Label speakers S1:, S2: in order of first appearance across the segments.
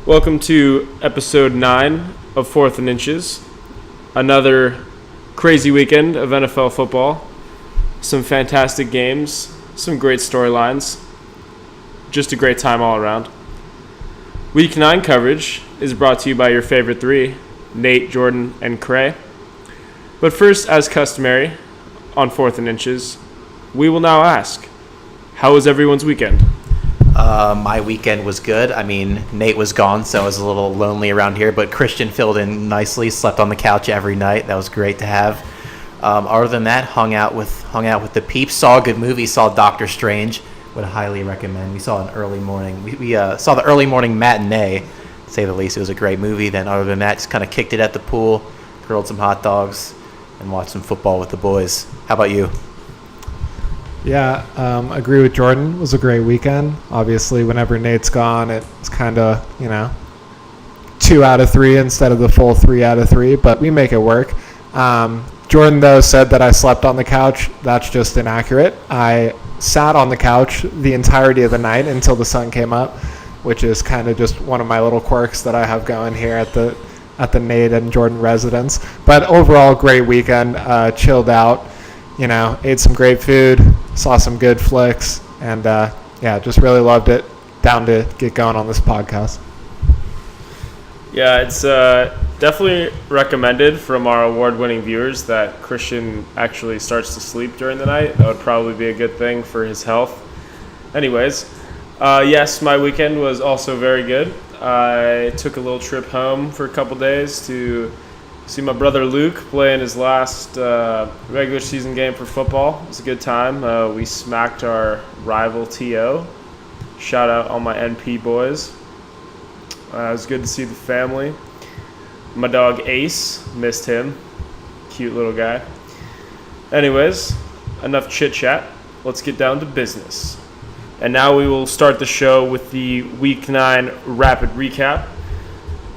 S1: Welcome to episode 9 of 4th and Inches. Another crazy weekend of NFL football. Some fantastic games, some great storylines. Just a great time all around. Week 9 coverage is brought to you by your favorite three, Nate, Jordan, and Cray. But first, as customary, on 4th and Inches, we will now ask, how was everyone's weekend?
S2: My weekend was good. I mean, Nate was gone, so I was a little lonely around here, but Christian filled in nicely, slept on the couch every night. That was great to have. Other than that, hung out with the peeps, saw a good movie, saw Doctor Strange. Would highly recommend. We saw an early morning. We saw the early morning matinee, to say the least. It was a great movie. Then other than that, just kind of kicked it at the pool, grilled some hot dogs, and watched some football with the boys. How about you?
S3: Yeah, agree with Jordan. It was a great weekend. Obviously, whenever Nate's gone, it's kind of, 2 out of 3 instead of the full 3 out of 3, but we make it work. Jordan, though, said that I slept on the couch. That's just inaccurate. I sat on the couch the entirety of the night until the sun came up, which is kind of just one of my little quirks that I have going here at the Nate and Jordan residence. But overall, great weekend. Chilled out. Ate some great food, saw some good flicks, and just really loved it. Down to get going on this podcast.
S1: Yeah, it's definitely recommended from our award-winning viewers that Christian actually starts to sleep during the night. That would probably be a good thing for his health. Anyways, yes, my weekend was also very good. I took a little trip home for a couple days to see my brother Luke play in his last regular season game for football. It was a good time. We smacked our rival TO. Shout out all my NP boys. It was good to see the family. My dog Ace, missed him. Cute little guy. Anyways, enough chit chat. Let's get down to business. And now we will start the show with the Week 9 rapid recap.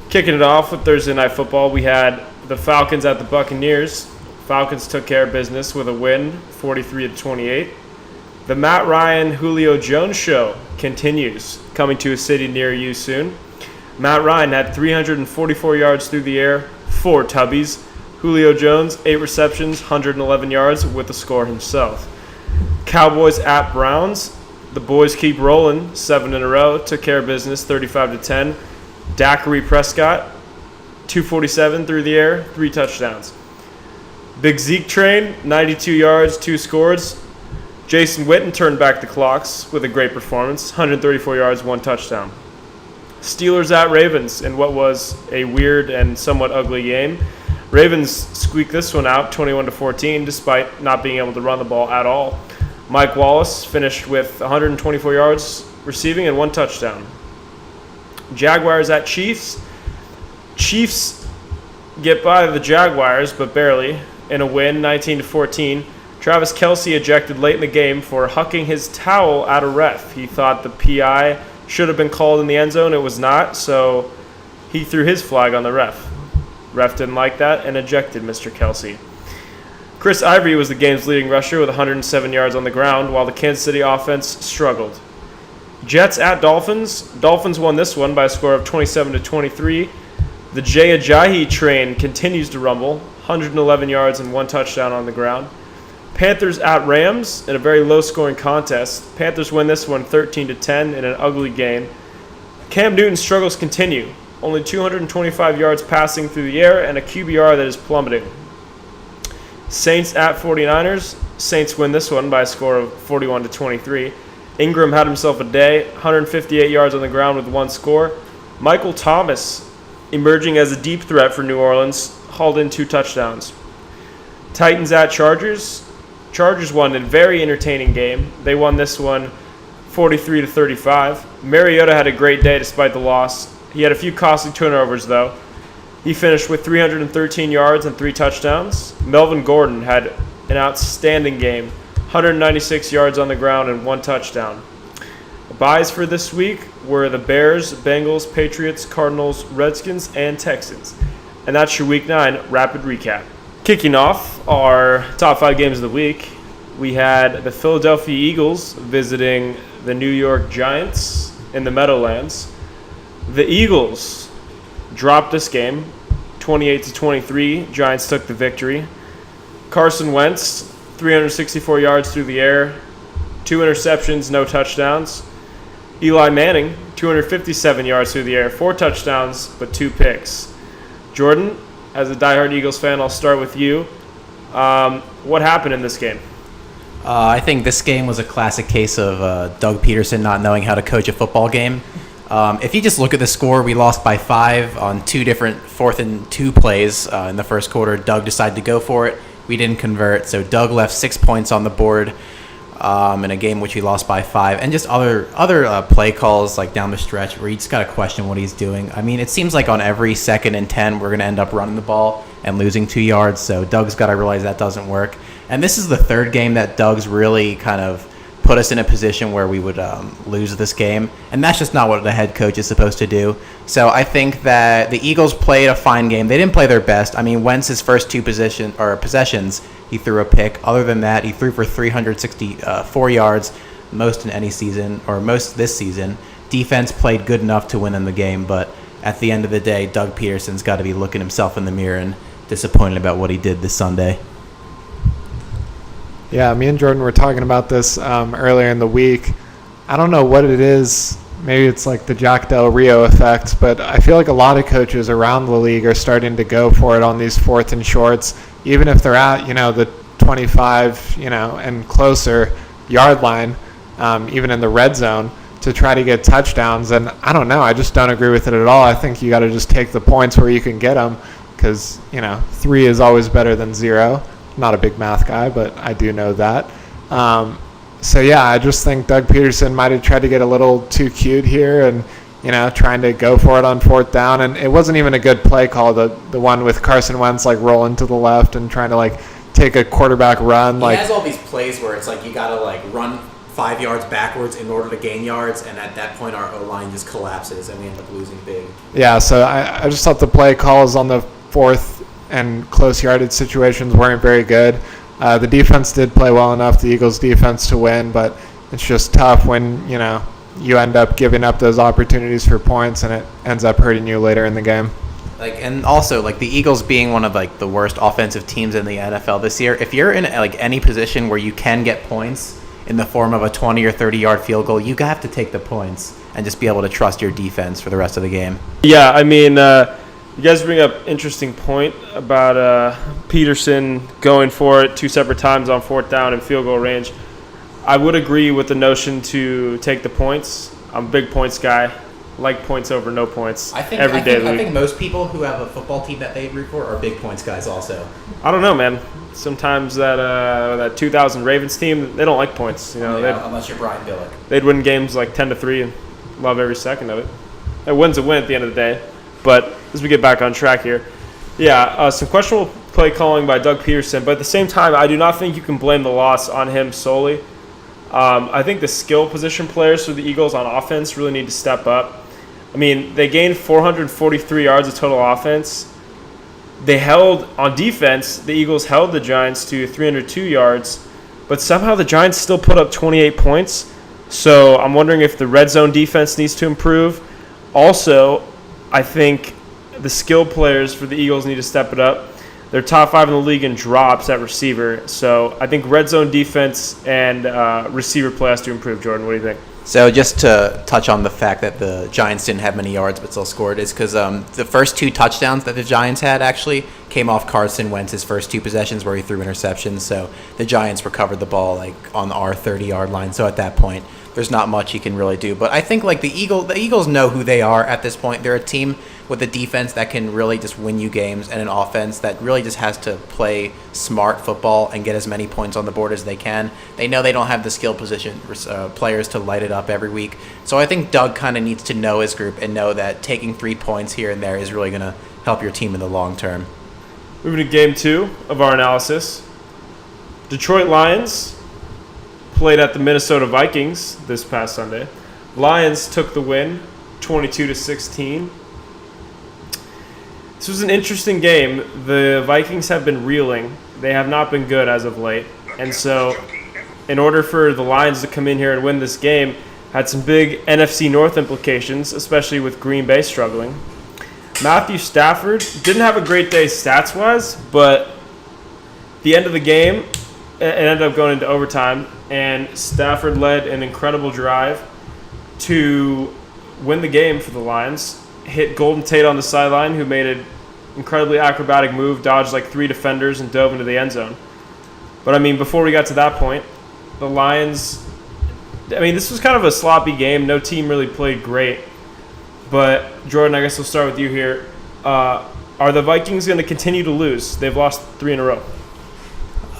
S1: Kicking it off with Thursday Night Football, we had the Falcons at the Buccaneers. Falcons took care of business with a win, 43-28. The Matt Ryan, Julio Jones show continues, coming to a city near you soon. Matt Ryan had 344 yards through the air, 4 tubbies. Julio Jones, 8 receptions, 111 yards with the score himself. Cowboys at Browns. The boys keep rolling, 7 in a row. Took care of business, 35-10. Dakary Prescott, 247 through the air, 3 touchdowns. Big Zeke train, 92 yards, 2 scores. Jason Witten turned back the clocks with a great performance, 134 yards, 1 touchdown. Steelers at Ravens in what was a weird and somewhat ugly game. Ravens squeaked this one out, 21-14, despite not being able to run the ball at all. Mike Wallace finished with 124 yards receiving and 1 touchdown. Jaguars at Chiefs. Chiefs get by the Jaguars, but barely, in a win, 19-14. Travis Kelce ejected late in the game for hucking his towel at a ref. He thought the PI should have been called in the end zone. It was not, so he threw his flag on the ref. Ref didn't like that and ejected Mr. Kelce. Chris Ivory was the game's leading rusher with 107 yards on the ground, while the Kansas City offense struggled. Jets at Dolphins. Dolphins won this one by a score of 27-23. The Jay Ajayi train continues to rumble, 111 yards and 1 touchdown on the ground. Panthers at Rams in a very low-scoring contest. Panthers win this one 13-10 in an ugly game. Cam Newton's struggles continue, only 225 yards passing through the air and a QBR that is plummeting. Saints at 49ers. Saints win this one by a score of 41-23. Ingram had himself a day, 158 yards on the ground with 1 score. Michael Thomas, emerging as a deep threat for New Orleans, hauled in 2 touchdowns. Titans at Chargers. Chargers won a very entertaining game. They won this one 43-35. Mariota had a great day despite the loss. He had a few costly turnovers, though. He finished with 313 yards and 3 touchdowns. Melvin Gordon had an outstanding game, 196 yards on the ground and 1 touchdown. Buys for this week were the Bears, Bengals, Patriots, Cardinals, Redskins, and Texans. And that's your Week 9 rapid recap. Kicking off our top 5 games of the week, we had the Philadelphia Eagles visiting the New York Giants in the Meadowlands. The Eagles dropped this game, 28-23. Giants took the victory. Carson Wentz, 364 yards through the air, 2 interceptions, no touchdowns. Eli Manning, 257 yards through the air, 4 touchdowns, but 2 picks. Jordan, as a diehard Eagles fan, I'll start with you. What happened in this game?
S2: I think this game was a classic case of Doug Peterson not knowing how to coach a football game. If you just look at the score, we lost by 5 on 2 different 4th and 2 plays in the first quarter. Doug decided to go for it. We didn't convert, so Doug left 6 points on the board in a game which we lost by 5. And just other play calls like down the stretch where you just got to question what he's doing. I mean, it seems like on every 2nd and 10, we're going to end up running the ball and losing 2 yards, so Doug's got to realize that doesn't work. And this is the 3rd game that Doug's really kind of put us in a position where we would lose this game, and that's just not what the head coach is supposed to do. So I think that the Eagles played a fine game. They didn't play their best. I mean, Wentz's first 2 possessions, he threw a pick. Other than that, he threw for 364 yards, most in any season, or most this season. Defense played good enough to win in the game, but at the end of the day, Doug Peterson's got to be looking himself in the mirror and disappointed about what he did this Sunday.
S3: Yeah, me and Jordan were talking about this earlier in the week. I don't know what it is. Maybe it's like the Jack Del Rio effect, but I feel like a lot of coaches around the league are starting to go for it on these 4th and shorts, even if they're at, the 25, and closer yard line, even in the red zone, to try to get touchdowns. And I don't know. I just don't agree with it at all. I think you got to just take the points where you can get them because, 3 is always better than 0. Not a big math guy, but I do know that. So, yeah, I just think Doug Peterson might have tried to get a little too cute here and, trying to go for it on 4th down. And it wasn't even a good play call, the one with Carson Wentz, rolling to the left and trying to, take a quarterback run.
S2: He has all these plays where it's you got to, run 5 yards backwards in order to gain yards, and at that point our O-line just collapses and we end up losing big.
S3: Yeah, so I just thought the play calls on the 4th and close yardage situations weren't very good. The defense did play well enough, the Eagles' defense, to win, but it's just tough when, you end up giving up those opportunities for points and it ends up hurting you later in the game.
S2: And also, the Eagles being one of, the worst offensive teams in the NFL this year, if you're in, any position where you can get points in the form of a 20 or 30-yard field goal, you have to take the points and just be able to trust your defense for the rest of the game.
S1: Yeah, I mean, you guys bring up interesting point about Peterson going for it 2 separate times on 4th down and field goal range. I would agree with the notion to take the points. I'm a big points guy. Like points over no points every day of the week.
S2: I think most people who have a football team that they root for are big points guys also.
S1: I don't know, man. Sometimes that 2000 Ravens team, they don't like points.
S2: Unless you're Brian Billick.
S1: They'd win games 10-3 and love every second of it. A win's a win at the end of the day. But as we get back on track here, some questionable play calling by Doug Peterson. But at the same time, I do not think you can blame the loss on him solely. I think the skill position players for the Eagles on offense really need to step up. I mean, they gained 443 yards of total offense. They held, on defense, the Eagles held the Giants to 302 yards, but somehow the Giants still put up 28 points. So I'm wondering if the red zone defense needs to improve. Also, I think the skill players for the Eagles need to step it up. They're top 5 in the league in drops at receiver. So I think red zone defense and receiver play has to improve. Jordan, what do you think?
S2: So just to touch on the fact that the Giants didn't have many yards but still scored is because the first 2 touchdowns that the Giants had actually came off Carson Wentz's first 2 possessions where he threw interceptions. So the Giants recovered the ball on our 30-yard line. So at that point, there's not much he can really do. But I think the Eagles know who they are at this point. They're a team with a defense that can really just win you games and an offense that really just has to play smart football and get as many points on the board as they can. They know they don't have the skill position players to light it up every week. So I think Doug kind of needs to know his group and know that taking 3 points here and there is really going to help your team in the long term.
S1: Moving to game 2 of our analysis. Detroit Lions played at the Minnesota Vikings this past Sunday. Lions took the win, 22-16. This was an interesting game. The Vikings have been reeling. They have not been good as of late. And so in order for the Lions to come in here and win this game, had some big NFC North implications, especially with Green Bay struggling. Matthew Stafford didn't have a great day stats-wise, but the end of the game, it ended up going into overtime, and Stafford led an incredible drive to win the game for the Lions. Hit Golden Tate on the sideline, who made an incredibly acrobatic move, dodged like 3 defenders, and dove into the end zone. But, I mean, before we got to that point, the Lions, I mean, this was kind of a sloppy game. No team really played great. But, Jordan, I guess we'll start with you here. Are the Vikings going to continue to lose? They've lost 3 in a row.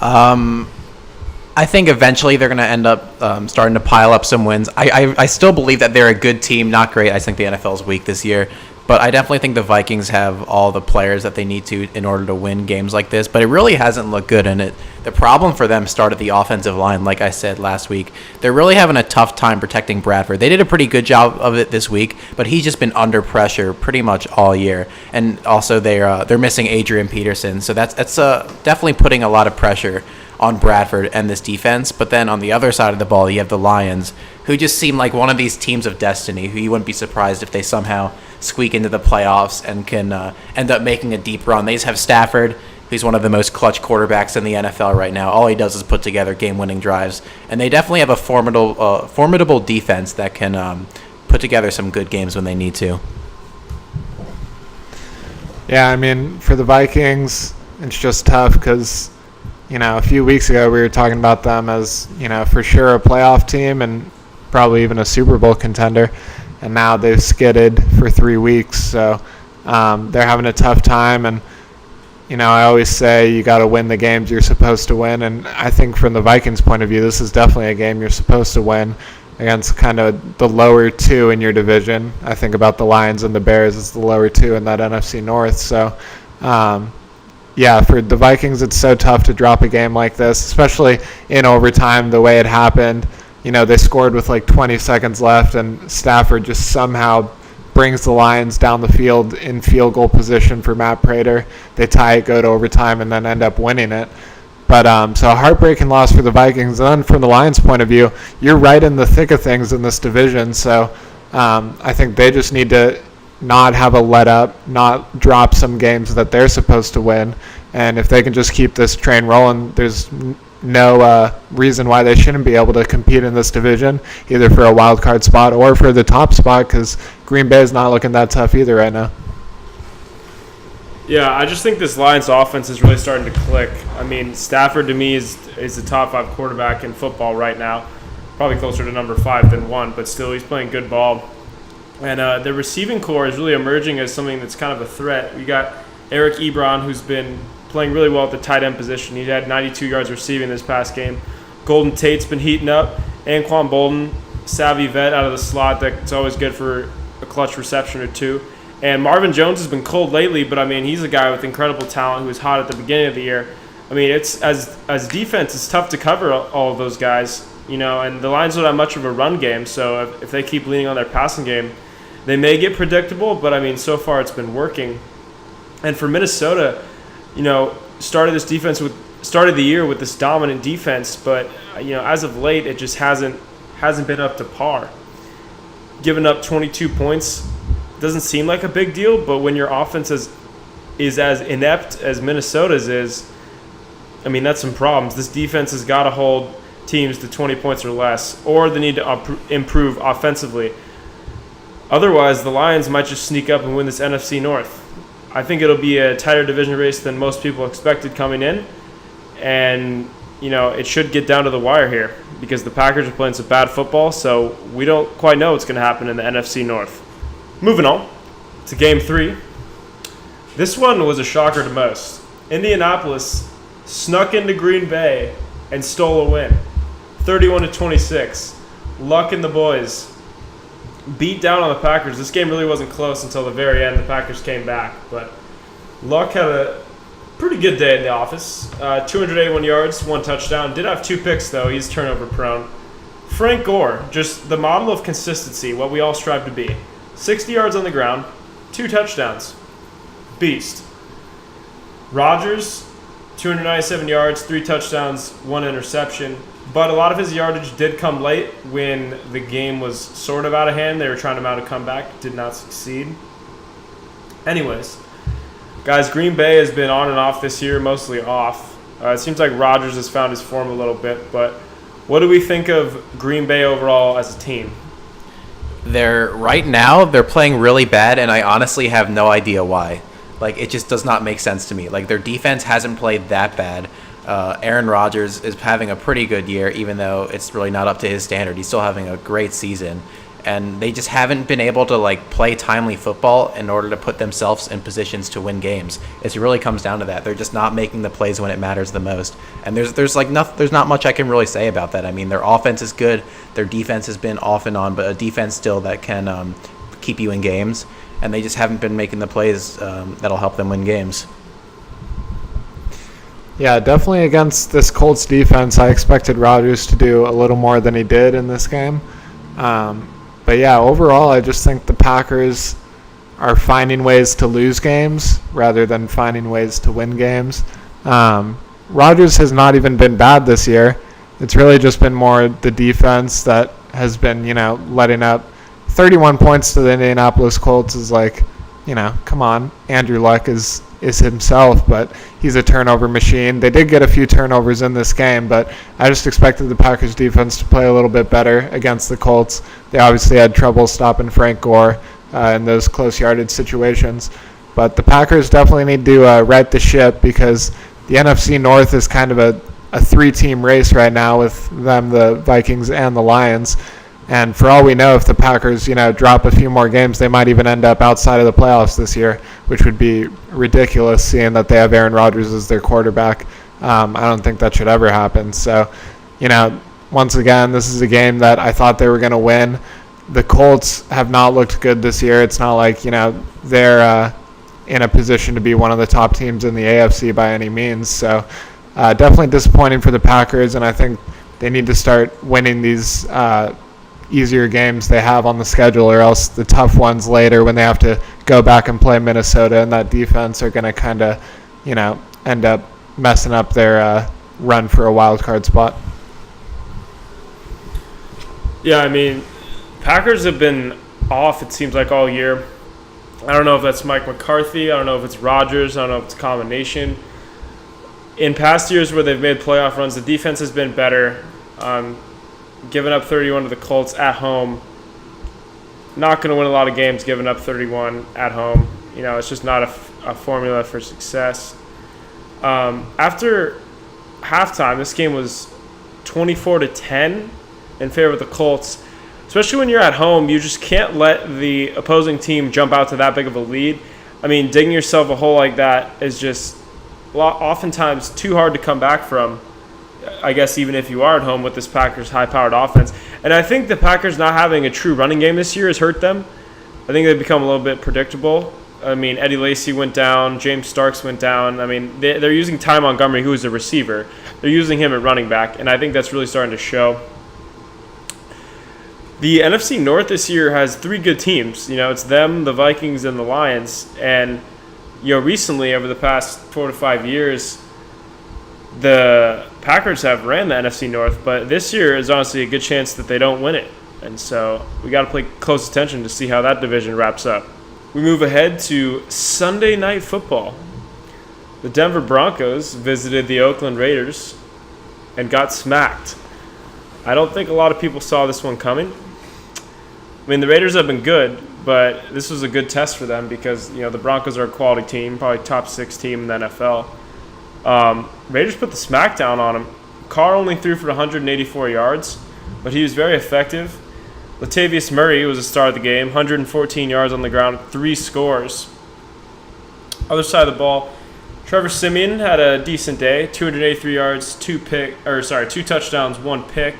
S2: I think eventually they're going to end up starting to pile up some wins. I still believe that they're a good team. Not great. I think the NFL is weak this year. But I definitely think the Vikings have all the players that they need to in order to win games like this. But it really hasn't looked good. And the problem for them started the offensive line, like I said last week. They're really having a tough time protecting Bradford. They did a pretty good job of it this week, but he's just been under pressure pretty much all year. And also they're missing Adrian Peterson. So that's definitely putting a lot of pressure on Bradford and this defense. But then on the other side of the ball, you have the Lions, who just seem like one of these teams of destiny, who you wouldn't be surprised if they somehow squeak into the playoffs and can end up making a deep run. They just have Stafford, who's one of the most clutch quarterbacks in the NFL right now. All he does is put together game-winning drives. And they definitely have a formidable defense that can put together some good games when they need to.
S3: Yeah, I mean, for the Vikings, it's just tough because, a few weeks ago we were talking about them as, for sure a playoff team and probably even a Super Bowl contender. And now they've skidded for 3 weeks. So they're having a tough time. And, I always say you got to win the games you're supposed to win. And I think from the Vikings' point of view, this is definitely a game you're supposed to win against kind of the lower 2 in your division. I think about the Lions and the Bears as the lower 2 in that NFC North. So, yeah, for the Vikings, it's so tough to drop a game like this, especially in overtime, the way it happened. They scored with like 20 seconds left, and Stafford just somehow brings the Lions down the field in field goal position for Matt Prater. They tie it, go to overtime, and then end up winning it. But so a heartbreaking loss for the Vikings. And then from the Lions' point of view, you're right in the thick of things in this division. So I think they just need to not have a let-up, not drop some games that they're supposed to win. And if they can just keep this train rolling, there's no reason why they shouldn't be able to compete in this division, either for a wild card spot or for the top spot, because Green Bay is not looking that tough either right now.
S1: Yeah, I just think this Lions offense is really starting to click. I mean, Stafford to me is the top 5 quarterback in football right now, probably closer to number 5 than 1, but still he's playing good ball. And the receiving core is really emerging as something that's kind of a threat. We got Eric Ebron, who's been playing really well at the tight end position. He had 92 yards receiving this past game. Golden Tate's been heating up. Anquan Bolden, savvy vet out of the slot that's always good for a clutch reception or 2. And Marvin Jones has been cold lately, but I mean, he's a guy with incredible talent who was hot at the beginning of the year. I mean, it's as defense, it's tough to cover all of those guys, and the Lions don't have much of a run game, so if they keep leaning on their passing game, they may get predictable, but I mean, so far it's been working. And for Minnesota, started the year with this dominant defense, but as of late it just hasn't been up to par. Giving up 22 points doesn't seem like a big deal, but when your offense is as inept as Minnesota's is, I mean, that's some problems. This defense has got to hold teams to 20 points or less, or they need to improve offensively. Otherwise, the Lions might just sneak up and win this NFC North. I think it'll be a tighter division race than most people expected coming in. And, it should get down to the wire here because the Packers are playing some bad football, so we don't quite know what's going to happen in the NFC North. Moving on to Game 3. This one was a shocker to most. Indianapolis snuck into Green Bay and stole a win. 31-26. Luck and the boys beat down on the Packers. This game really wasn't close until the very end. The Packers came back, but Luck had a pretty good day in the office. 281 yards, 1 touchdown. Did have 2 picks, though. He's turnover prone. Frank Gore, just the model of consistency, what we all strive to be. 60 yards on the ground, 2 touchdowns. Beast. Rodgers, 297 yards, 3 touchdowns, 1 interception. But a lot of his yardage did come late when the game was sort of out of hand. They were trying to mount a comeback, did not succeed. Anyways, guys, Green Bay has been on and off this year, mostly off. It seems like Rodgers has found his form a little bit, but what do we think of Green Bay overall as a team?
S2: Right now they're playing really bad, and I honestly have no idea why. Like, it just does not make sense to me. Like, their defense hasn't played that bad. Aaron Rodgers is having a pretty good year, even though it's really not up to his standard. He's still having a great season. And they just haven't been able to, like, play timely football in order to put themselves in positions to win games. It really comes down to that. They're just not making the plays when it matters the most. And there's not much I can really say about that. I mean, their offense is good. Their defense has been off and on, but a defense still that can keep you in games. And they just haven't been making the plays that'll help them win games.
S3: Yeah, definitely against this Colts defense, I expected Rodgers to do a little more than he did in this game. But yeah, overall, I just think the Packers are finding ways to lose games rather than finding ways to win games. Rodgers has not even been bad this year. It's really just been more the defense that has been, letting up 31 points to the Indianapolis Colts is like, come on. Andrew Luck is himself, but he's a turnover machine. They did get a few turnovers in this game, but I just expected the Packers defense to play a little bit better against the Colts. They obviously had trouble stopping Frank Gore in those close yardage situations. But the Packers definitely need to right the ship because the NFC North is kind of a three-team race right now with them, the Vikings, and the Lions. And for all we know, if the Packers, drop a few more games, they might even end up outside of the playoffs this year, which would be ridiculous seeing that they have Aaron Rodgers as their quarterback. I don't think that should ever happen. So, once again, this is a game that I thought they were going to win. The Colts have not looked good this year. It's not like, they're in a position to be one of the top teams in the AFC by any means. So, definitely disappointing for the Packers, and I think they need to start winning these easier games they have on the schedule, or else the tough ones later when they have to go back and play Minnesota and that defense are going to kind of, end up messing up their run for a wild card spot.
S1: Yeah, I mean, Packers have been off, it seems like, all year. I don't know if that's Mike McCarthy. I don't know if it's Rodgers. I don't know if it's a combination. In past years where they've made playoff runs, the defense has been better. Giving up 31 to the Colts at home. Not going to win a lot of games giving up 31 at home. It's just not a formula for success. After halftime, this game was 24-10 in favor of the Colts. Especially when you're at home, you just can't let the opposing team jump out to that big of a lead. I mean, digging yourself a hole like that is just oftentimes too hard to come back from. I guess even if you are at home with this Packers high-powered offense. And I think the Packers not having a true running game this year has hurt them. I think they've become a little bit predictable. I mean, Eddie Lacy went down. James Starks went down. I mean, they're using Ty Montgomery, who is a receiver. They're using him at running back, and I think that's really starting to show. The NFC North this year has three good teams. It's them, the Vikings, and the Lions. And, recently, over the past 4 to 5 years, the Packers have ran the NFC North, but this year is honestly a good chance that they don't win it. And so we got to pay close attention to see how that division wraps up. We move ahead to Sunday Night Football. The Denver Broncos visited the Oakland Raiders and got smacked. I don't think a lot of people saw this one coming. I mean, the Raiders have been good, but this was a good test for them because, the Broncos are a quality team, probably top 6 team in the NFL. Raiders put the smackdown on him. Carr only threw for 184 yards, but he was very effective. Latavius Murray was a star of the game, 114 yards on the ground, 3 scores. Other side of the ball, Trevor Siemian had a decent day, 283 yards, 2 touchdowns, 1 pick.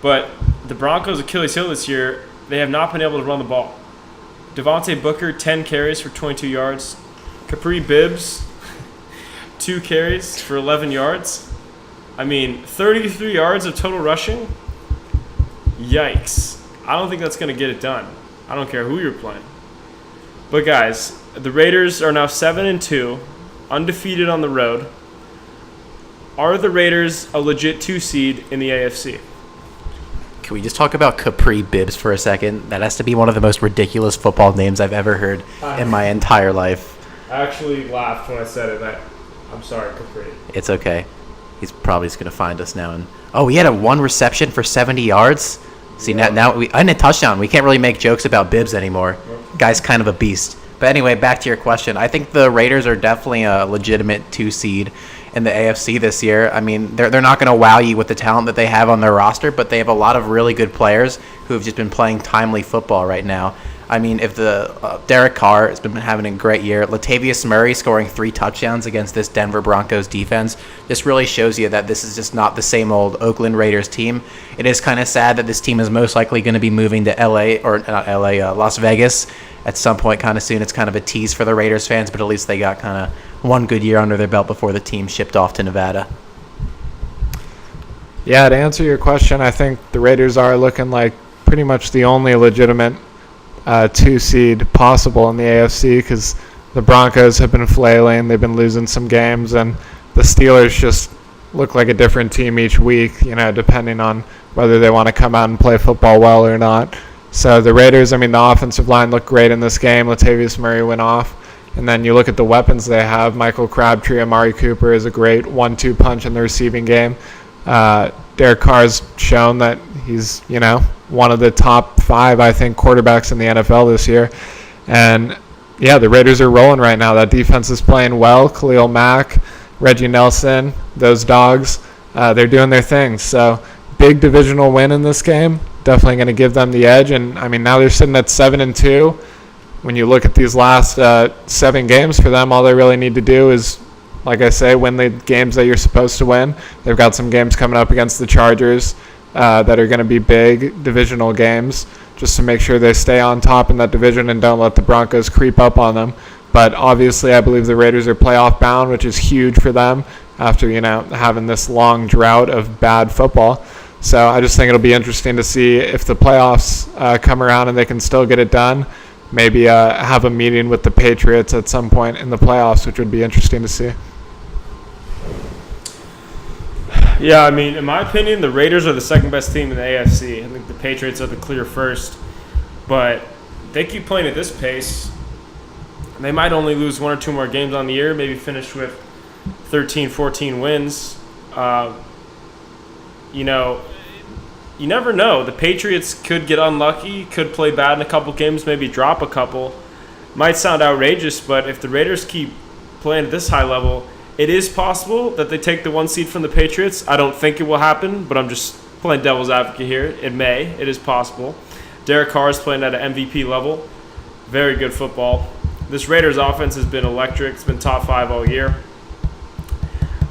S1: But the Broncos' Achilles heel this year, they have not been able to run the ball. Devontae Booker, 10 carries for 22 yards. Capri Bibbs, 2 carries for 11 yards. I mean, 33 yards of total rushing? Yikes. I don't think that's going to get it done. I don't care who you're playing. But guys, the Raiders are now 7-2, undefeated on the road. Are the Raiders a legit 2 seed in the AFC?
S2: Can we just talk about Capri Bibbs for a second? That has to be one of the most ridiculous football names I've ever heard in my entire life.
S1: I actually laughed when I said it. I'm sorry, Capri.
S2: It's okay. He's probably just going to find us now. And he had a 1 reception for 70 yards. See, now and a touchdown. We can't really make jokes about Bibbs anymore. Guy's kind of a beast. But anyway, back to your question. I think the Raiders are definitely a legitimate 2 seed in the AFC this year. I mean, they're not going to wow you with the talent that they have on their roster, but they have a lot of really good players who have just been playing timely football right now. I mean, if the Derek Carr has been having a great year, Latavius Murray scoring 3 touchdowns against this Denver Broncos defense just really shows you that this is just not the same old Oakland Raiders team. It is kind of sad that this team is most likely going to be moving to Las Vegas at some point kind of soon. It's kind of a tease for the Raiders fans, but at least they got kind of one good year under their belt before the team shipped off to Nevada.
S3: Yeah, to answer your question, I think the Raiders are looking like pretty much the only legitimate 2 seed possible in the AFC, because the Broncos have been flailing. They've been losing some games, and the Steelers just look like a different team each week, depending on whether they want to come out and play football well or not. So the Raiders, I mean, the offensive line looked great in this game. Latavius Murray went off. And then you look at the weapons they have. Michael Crabtree, Amari Cooper is a great 1-2 punch in the receiving game. Derek Carr's shown that he's, one of the top 5, I think, quarterbacks in the NFL this year. And, yeah, the Raiders are rolling right now. That defense is playing well. Khalil Mack, Reggie Nelson, those dogs, they're doing their thing. So, big divisional win in this game. Definitely going to give them the edge. And, I mean, now they're sitting at 7-2. When you look at these last 7 games for them, all they really need to do is, like I say, win the games that you're supposed to win. They've got some games coming up against the Chargers that are going to be big divisional games, just to make sure they stay on top in that division and don't let the Broncos creep up on them. But obviously, I believe the Raiders are playoff bound, which is huge for them after, having this long drought of bad football. So I just think it'll be interesting to see if the playoffs come around and they can still get it done. Maybe have a meeting with the Patriots at some point in the playoffs, which would be interesting to see.
S1: Yeah, I mean, in my opinion, the Raiders are the second best team in the AFC. I think the Patriots are the clear first. But they keep playing at this pace. They might only lose 1 or 2 more games on the year, maybe finish with 13, 14 wins. You never know. The Patriots could get unlucky, could play bad in a couple games, maybe drop a couple. Might sound outrageous, but if the Raiders keep playing at this high level, it is possible that they take the 1 seed from the Patriots. I don't think it will happen, but I'm just playing devil's advocate here. It may. It is possible. Derek Carr is playing at an MVP level. Very good football. This Raiders offense has been electric. It's been top 5 all year.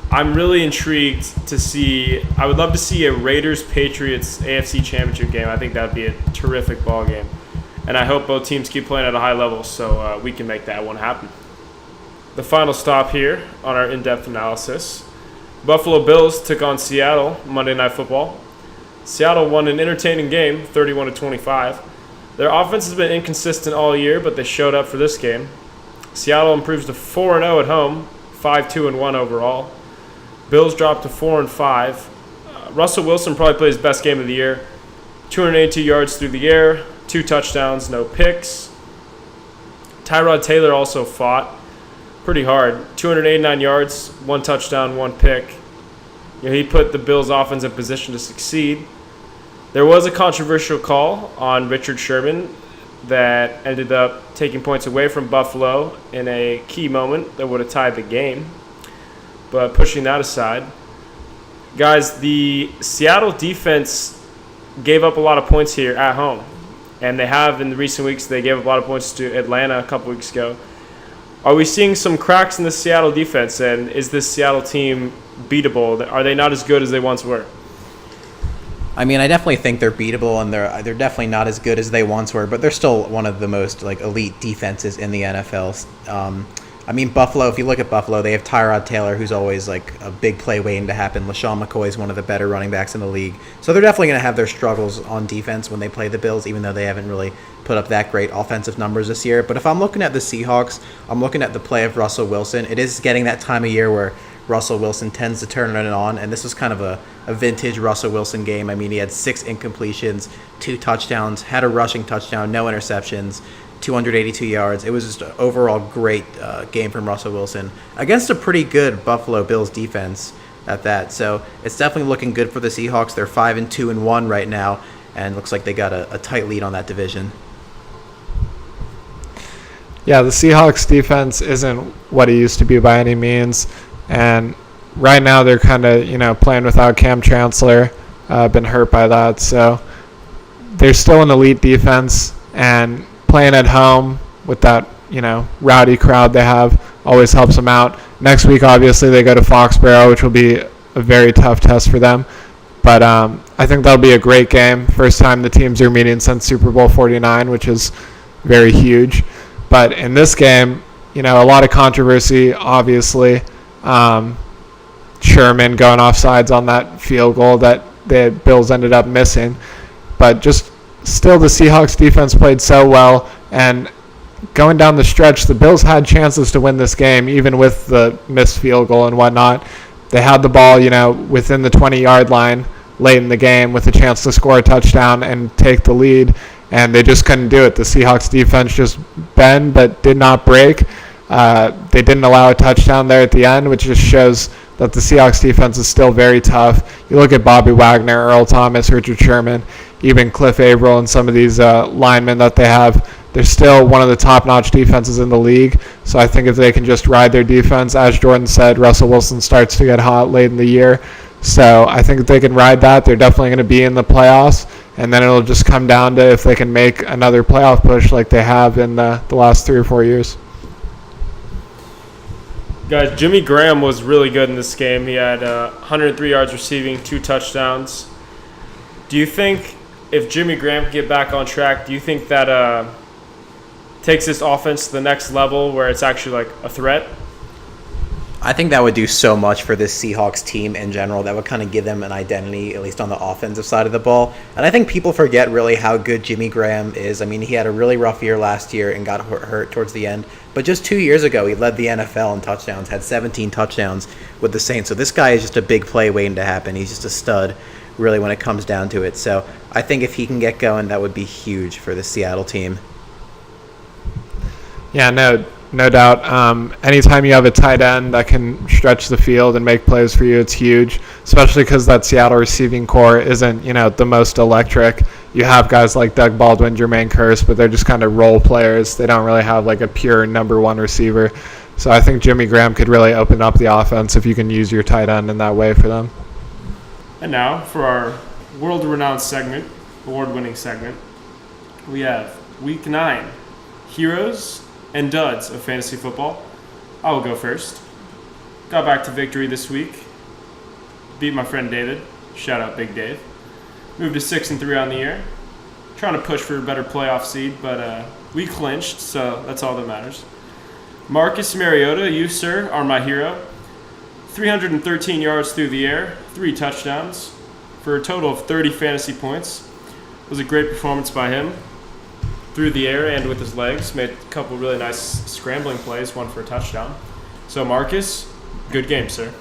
S1: I'm really intrigued to see. I would love to see a Raiders-Patriots AFC Championship game. I think that would be a terrific ball game. And I hope both teams keep playing at a high level so we can make that one happen. The final stop here on our in-depth analysis. Buffalo Bills took on Seattle Monday Night Football. Seattle won an entertaining game, 31-25. Their offense has been inconsistent all year, but they showed up for this game. Seattle improves to 4-0 at home, 5-2-1 overall. Bills dropped to 4-5. Russell Wilson probably played his best game of the year. 282 yards through the air, 2 touchdowns, no picks. Tyrod Taylor also fought pretty hard. 289 yards, 1 touchdown, 1 pick. He put the Bills' offense in position to succeed. There was a controversial call on Richard Sherman that ended up taking points away from Buffalo in a key moment that would have tied the game. But pushing that aside, guys, the Seattle defense gave up a lot of points here at home. And they have in the recent weeks. They gave up a lot of points to Atlanta a couple weeks ago. Are we seeing some cracks in the Seattle defense? And is this Seattle team beatable? Are they not as good as they once were?
S2: I mean, I definitely think they're beatable, and they're definitely not as good as they once were, but they're still one of the most elite defenses in the NFL. I mean, Buffalo, if you look at Buffalo, they have Tyrod Taylor, who's always a big play waiting to happen. LaShawn McCoy is one of the better running backs in the league. So they're definitely going to have their struggles on defense when they play the Bills, even though they haven't really put up that great offensive numbers this year. But if I'm looking at the Seahawks, I'm looking at the play of Russell Wilson. It is getting that time of year where Russell Wilson tends to turn it on, and this was kind of a vintage Russell Wilson game. I mean, he had 6 incompletions, 2 touchdowns, had a rushing touchdown, no interceptions, 282 yards. It was just an overall great game from Russell Wilson against a pretty good Buffalo Bills defense at that. So it's definitely looking good for the Seahawks. They're 5-2-1 right now, and looks like they got a tight lead on that division.
S3: Yeah, the Seahawks defense isn't what it used to be by any means, and right now they're kind of, playing without Cam Chancellor, been hurt by that, so they're still an elite defense, and playing at home with that, rowdy crowd they have always helps them out. Next week, obviously, they go to Foxborough, which will be a very tough test for them, but I think that'll be a great game. First time the teams are meeting since Super Bowl 49, which is very huge. But in this game, a lot of controversy, obviously. Sherman going off sides on that field goal that the Bills ended up missing. But just still the Seahawks defense played so well. And going down the stretch, the Bills had chances to win this game, even with the missed field goal and whatnot. They had the ball, within the 20-yard line late in the game with a chance to score a touchdown and take the lead. And they just couldn't do it. The Seahawks defense just bent but did not break. They didn't allow a touchdown there at the end, which just shows that the Seahawks defense is still very tough. You look at Bobby Wagner, Earl Thomas, Richard Sherman, even Cliff Averill, and some of these linemen that they have. They're still one of the top-notch defenses in the league. So I think if they can just ride their defense, as Jordan said, Russell Wilson starts to get hot late in the year. So I think if they can ride that, they're definitely going to be in the playoffs. And then it'll just come down to if they can make another playoff push like they have in the last 3 or 4 years.
S1: Guys, Jimmy Graham was really good in this game. He had 103 yards receiving, 2 touchdowns. Do you think if Jimmy Graham can get back on track, do you think that takes this offense to the next level where it's actually like a threat?
S2: I think that would do so much for this Seahawks team in general. That would kind of give them an identity, at least on the offensive side of the ball. And I think people forget really how good Jimmy Graham is. I mean, he had a really rough year last year and got hurt towards the end. But just 2 years ago, he led the NFL in touchdowns, had 17 touchdowns with the Saints. So this guy is just a big play waiting to happen. He's just a stud, really, when it comes down to it. So I think if he can get going, that would be huge for the Seattle team.
S3: Yeah, no doubt. Anytime you have a tight end that can stretch the field and make plays for you, it's huge, especially because that Seattle receiving core isn't, the most electric. You have guys like Doug Baldwin, Jermaine Kearse, but they're just kind of role players. They don't really have like a pure number one receiver. So I think Jimmy Graham could really open up the offense if you can use your tight end in that way for them.
S1: And now for our world-renowned segment, award-winning segment, we have Week 9, Heroes and Duds of Fantasy Football. I will go first. Got back to victory this week. Beat my friend David. Shout out Big Dave. Moved to 6-3 on the year. Trying to push for a better playoff seed, but we clinched, so that's all that matters. Marcus Mariota, you, sir, are my hero. 313 yards through the air, 3 touchdowns, for a total of 30 fantasy points. It was a great performance by him. Through the air and with his legs, made a couple really nice scrambling plays, one for a touchdown. So Marcus, good game, sir.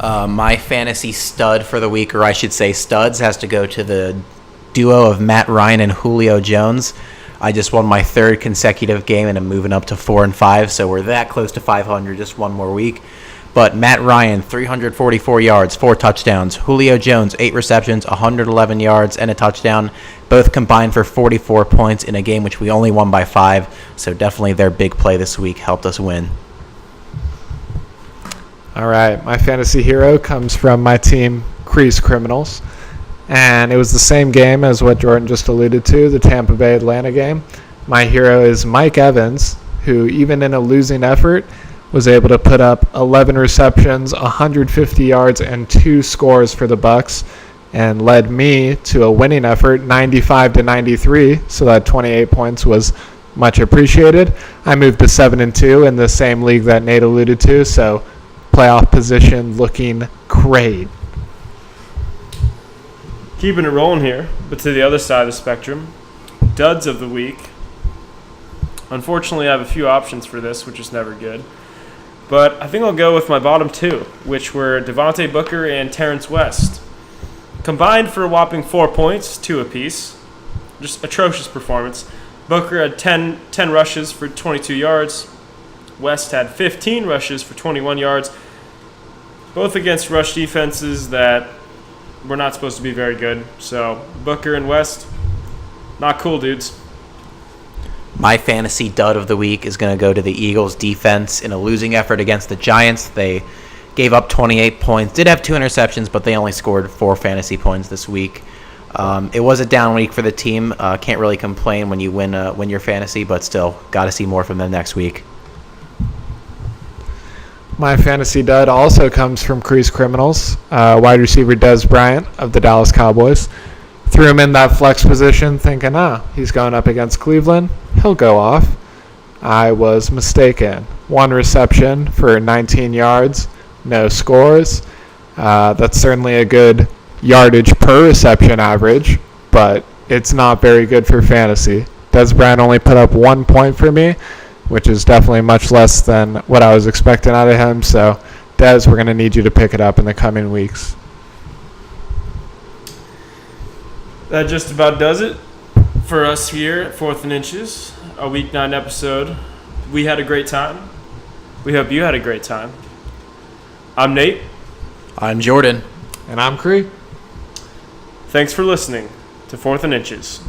S2: My fantasy stud for the week, or I should say studs, has to go to the duo of Matt Ryan and Julio Jones. I just won my 3rd consecutive game and I'm moving up to 4-5, so we're that close to 500, just one more week. But Matt Ryan, 344 yards, 4 touchdowns. Julio Jones, 8 receptions, 111 yards, and a touchdown. Both combined for 44 points in a game which we only won by 5. So definitely their big play this week helped us win.
S3: All right, my fantasy hero comes from my team, Crease Criminals. And it was the same game as what Jordan just alluded to, the Tampa Bay Atlanta game. My hero is Mike Evans, who even in a losing effort was able to put up 11 receptions, 150 yards, and 2 scores for the Bucs, and led me to a winning effort, 95-93. So that 28 points was much appreciated. I moved to 7-2 in the same league that Nate alluded to, so playoff position looking great.
S1: Keeping it rolling here, but to the other side of the spectrum, duds of the week. Unfortunately, I have a few options for this, which is never good. But I think I'll go with my bottom two, which were Devontae Booker and Terrence West. Combined for a whopping 4 points, 2 apiece. Just atrocious performance. Booker had 10 rushes for 22 yards. West had 15 rushes for 21 yards. Both against rush defenses that were not supposed to be very good. So Booker and West, not cool, dudes.
S2: My fantasy dud of the week is going to go to the Eagles defense in a losing effort against the Giants. They gave up 28 points, did have 2 interceptions, but they only scored 4 fantasy points this week. It was a down week for the team. Can't really complain when you win your fantasy, but still, got to see more from them next week.
S3: My fantasy dud also comes from Crease Criminals. Wide receiver Dez Bryant of the Dallas Cowboys. Threw him in that flex position thinking, he's going up against Cleveland. He'll go off. I was mistaken. 1 reception for 19 yards, no scores. That's certainly a good yardage per reception average, but it's not very good for fantasy. Dez Bryant only put up 1 point for me, which is definitely much less than what I was expecting out of him. So, Dez, we're going to need you to pick it up in the coming weeks.
S1: That just about does it for us here at 4th and Inches, our Week 9 episode. We had a great time. We hope you had a great time. I'm Nate.
S2: I'm Jordan.
S3: And I'm Cree.
S1: Thanks for listening to 4th and Inches.